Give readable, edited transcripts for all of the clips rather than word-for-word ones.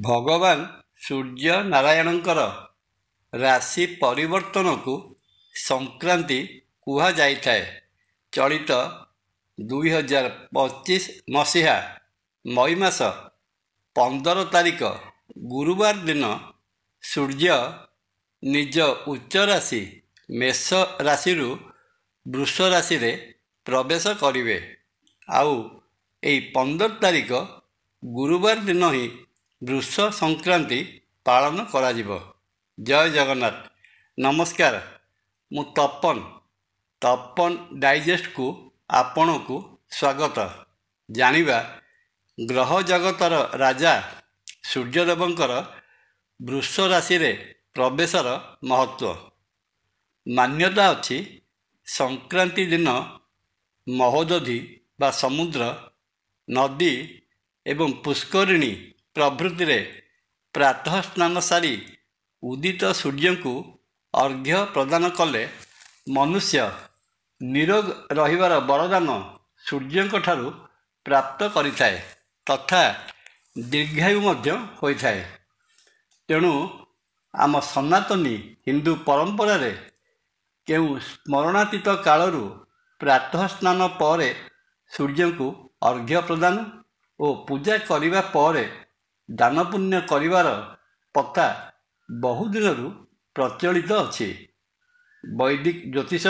ଭଗବାନ ସୂର୍ଯ୍ୟ ନାରାୟଣଙ୍କର ରାଶି ପରିବର୍ତ୍ତନକୁ ସଂକ୍ରାନ୍ତି କୁହାଯାଇଥାଏ। ଚଳିତ 2025 ମସିହା ମଇ ମାସ 15 ତାରିଖ ଗୁରୁବାର ଦିନ ସୂର୍ଯ୍ୟ ନିଜ ଉଚ୍ଚ ରାଶି ମେଷ ରାଶିରୁ ବୃଷ ରାଶିରେ ପ୍ରବେଶ କରିବେ। ଆଉ ଏହି 15 ତାରିଖ ଗୁରୁବାର ଦିନ ହିଁ ବୃଷ ସଂକ୍ରାନ୍ତି ପାଳନ କରାଯିବ। ଜୟ ଜଗନ୍ନାଥ। ନମସ୍କାର, ମୁଁ ତପନ ଡାଇଜେଷ୍ଟକୁ ଆପଣଙ୍କୁ ସ୍ୱାଗତ। ଜାଣିବା ଗ୍ରହ ଜଗତର ରାଜା ସୂର୍ଯ୍ୟଦେବଙ୍କର ବୃଷ ରାଶିରେ ପ୍ରବେଶର ମହତ୍ତ୍ୱ। ମାନ୍ୟତା ଅଛି, ସଂକ୍ରାନ୍ତି ଦିନ ମହୋଦଧି ବା ସମୁଦ୍ର, ନଦୀ ଏବଂ ପୁଷ୍କରିଣୀ ପ୍ରଭୃତିରେ ପ୍ରାତଃ ସ୍ନାନ ସାରି ଉଦିତ ସୂର୍ଯ୍ୟଙ୍କୁ ଅର୍ଘ୍ୟ ପ୍ରଦାନ କଲେ ମନୁଷ୍ୟ ନିରୋଗ ରହିବାର ବରଦାନ ସୂର୍ଯ୍ୟଙ୍କଠାରୁ ପ୍ରାପ୍ତ କରିଥାଏ ତଥା ଦୀର୍ଘାୟୁ ମଧ୍ୟ ହୋଇଥାଏ। ତେଣୁ ଆମ ସନାତନୀ ହିନ୍ଦୁ ପରମ୍ପରାରେ କେଉଁ ସ୍ମରଣାତୀତ କାଳରୁ ପ୍ରାତଃ ସ୍ନାନ ପରେ ସୂର୍ଯ୍ୟଙ୍କୁ ଅର୍ଘ୍ୟ ପ୍ରଦାନ ଓ ପୂଜା କରିବା ପରେ ଦାନ ପୁଣ୍ୟ କରିବାର ପ୍ରଥା ବହୁଦିନରୁ ପ୍ରଚଳିତ ଅଛି। ବୈଦିକ ଜ୍ୟୋତିଷ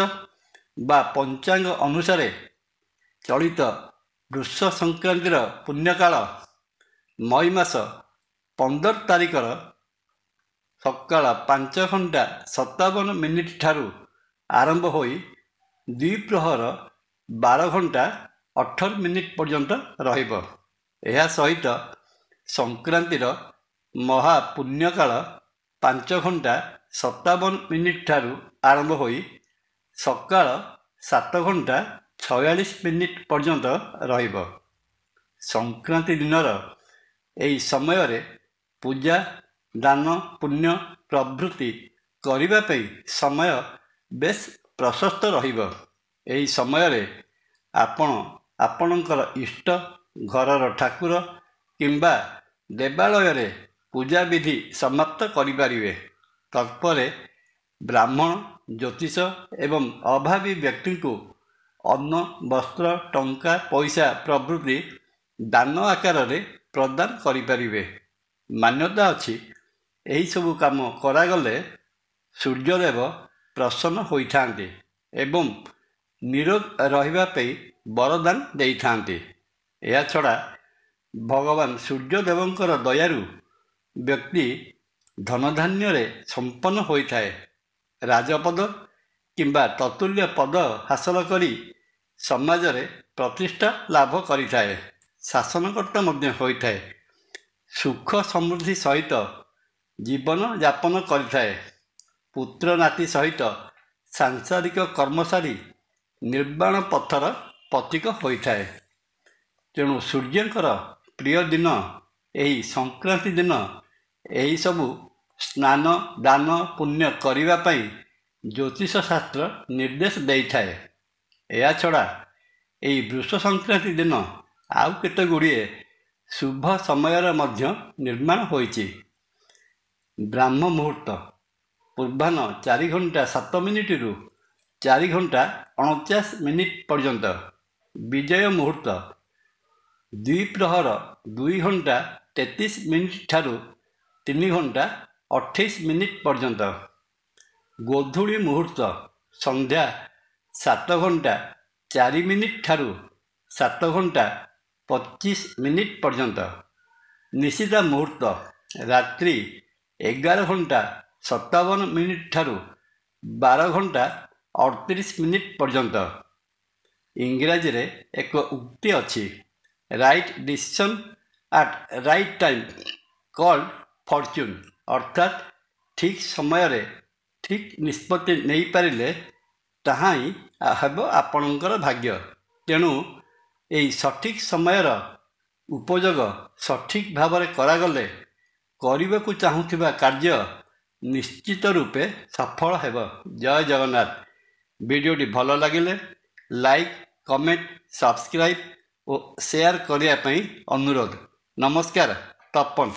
ବା ପଞ୍ଚାଙ୍ଗ ଅନୁସାରେ ଚଳିତ ବୃଷ ସଂକ୍ରାନ୍ତିର ପୁଣ୍ୟକାଳ ମଇ ମାସ 15 ତାରିଖର ସକାଳ 5:57 ଠାରୁ ଆରମ୍ଭ ହୋଇ ଦ୍ୱିପ୍ରହର 12:18 ପର୍ଯ୍ୟନ୍ତ ରହିବ। ଏହା ସହିତ ସଂକ୍ରାନ୍ତିର ମହାପୁଣ୍ୟକାଳ 5:57 ଠାରୁ ଆରମ୍ଭ ହୋଇ ସକାଳ 7:46 ପର୍ଯ୍ୟନ୍ତ ରହିବ। ସଂକ୍ରାନ୍ତି ଦିନର ଏହି ସମୟରେ ପୂଜା, ଦାନ ପୁଣ୍ୟ ପ୍ରଭୃତି କରିବା ପାଇଁ ସମୟ ବେଶ ପ୍ରଶସ୍ତ ରହିବ। ଏହି ସମୟରେ ଆପଣ ଆପଣଙ୍କର ଇଷ୍ଟ, ଘରର ଠାକୁର କିମ୍ବା ଦେବାଳୟରେ ପୂଜାବିଧି ସମାପ୍ତ କରିପାରିବେ। ତତ୍ପରେ ବ୍ରାହ୍ମଣ, ଜ୍ୟୋତିଷ ଏବଂ ଅଭାବୀ ବ୍ୟକ୍ତିଙ୍କୁ ଅନ୍ନ, ବସ୍ତ୍ର, ଟଙ୍କା ପଇସା ପ୍ରଭୃତି ଦାନ ଆକାରରେ ପ୍ରଦାନ କରିପାରିବେ। ମାନ୍ୟତା ଅଛି, ଏହିସବୁ କାମ କରାଗଲେ ସୂର୍ଯ୍ୟଦେବ ପ୍ରସନ୍ନ ହୋଇଥାନ୍ତି ଏବଂ ନିରୋଗ ରହିବା ପାଇଁ ବରଦାନ ଦେଇଥାନ୍ତି। ଏହାଛଡ଼ା ଭଗବାନ ସୂର୍ଯ୍ୟଦେବଙ୍କର ଦୟାରୁ ବ୍ୟକ୍ତି ଧନଧାନ୍ୟରେ ସମ୍ପନ୍ନ ହୋଇଥାଏ। ରାଜପଦ କିମ୍ବା ତତୁଲ୍ୟ ପଦ ହାସଲ କରି ସମାଜରେ ପ୍ରତିଷ୍ଠା ଲାଭ କରିଥାଏ। ଶାସନକର୍ତ୍ତା ମଧ୍ୟ ହୋଇଥାଏ। ସୁଖ ସମୃଦ୍ଧି ସହିତ ଜୀବନ ଯାପନ କରିଥାଏ। ପୁତ୍ର ନାତି ସହିତ ସାଂସାରିକ କର୍ମ ସାରି ନିର୍ବାଣ ପଥର ପଥିକ ହୋଇଥାଏ। ତେଣୁ ସୂର୍ଯ୍ୟଙ୍କର ପ୍ରିୟ ଦିନ ଏହି ସଂକ୍ରାନ୍ତି ଦିନ ଏହିସବୁ ସ୍ନାନ, ଦାନ ପୁଣ୍ୟ କରିବା ପାଇଁ ଜ୍ୟୋତିଷ ଶାସ୍ତ୍ର ନିର୍ଦ୍ଦେଶ ଦେଇଥାଏ। ଏହାଛଡ଼ା ଏହି ବୃଷ ସଂକ୍ରାନ୍ତି ଦିନ ଆଉ କେତେ ଗୁଡ଼ିଏ ଶୁଭ ସମୟର ମଧ୍ୟ ନିର୍ମାଣ ହୋଇଛି। ବ୍ରାହ୍ମ ମୁହୂର୍ତ୍ତ ପୂର୍ବାହ୍ନ 4:07 ରୁ 4:49 ପର୍ଯ୍ୟନ୍ତ। ବିଜୟ ମୁହୂର୍ତ୍ତ ଦ୍ୱିପ୍ରହର 2:33 ଠାରୁ 3:28 ପର୍ଯ୍ୟନ୍ତ। ଗୋଧୂଳି ମୁହୂର୍ତ୍ତ ସନ୍ଧ୍ୟା 7:04 ଠାରୁ 7:25 ପର୍ଯ୍ୟନ୍ତ। ନିଶିତା ମୁହୂର୍ତ୍ତ ରାତ୍ରି 11:57 ଠାରୁ 12:38 ପର୍ଯ୍ୟନ୍ତ। ଇଂରାଜୀରେ ଏକ ଉକ୍ତି ଅଛି, right decision at right time called fortune, ଅର୍ଥାତ୍ ଠିକ୍ ସମୟରେ ଠିକ୍ ନିଷ୍ପତ୍ତି ନେଇପାରିଲେ ତାହା ହିଁ ହେବ ଆପଣଙ୍କର ଭାଗ୍ୟ। ତେଣୁ ଏହି ସଠିକ୍ ସମୟର ଉପଯୋଗ ସଠିକ୍ ଭାବରେ କରାଗଲେ କରିବାକୁ ଚାହୁଁଥିବା କାର୍ଯ୍ୟ ନିଶ୍ଚିତ ରୂପେ ସଫଳ ହେବ। ଜୟ ଜଗନ୍ନାଥ। ଭିଡ଼ିଓଟି ଭଲ ଲାଗିଲେ ଲାଇକ୍, କମେଣ୍ଟ, ସବସ୍କ୍ରାଇବ୍ ଓ ସେୟାର କରିବା ପାଇଁ ଅନୁରୋଧ। ନମସ୍କାର। ତପନ।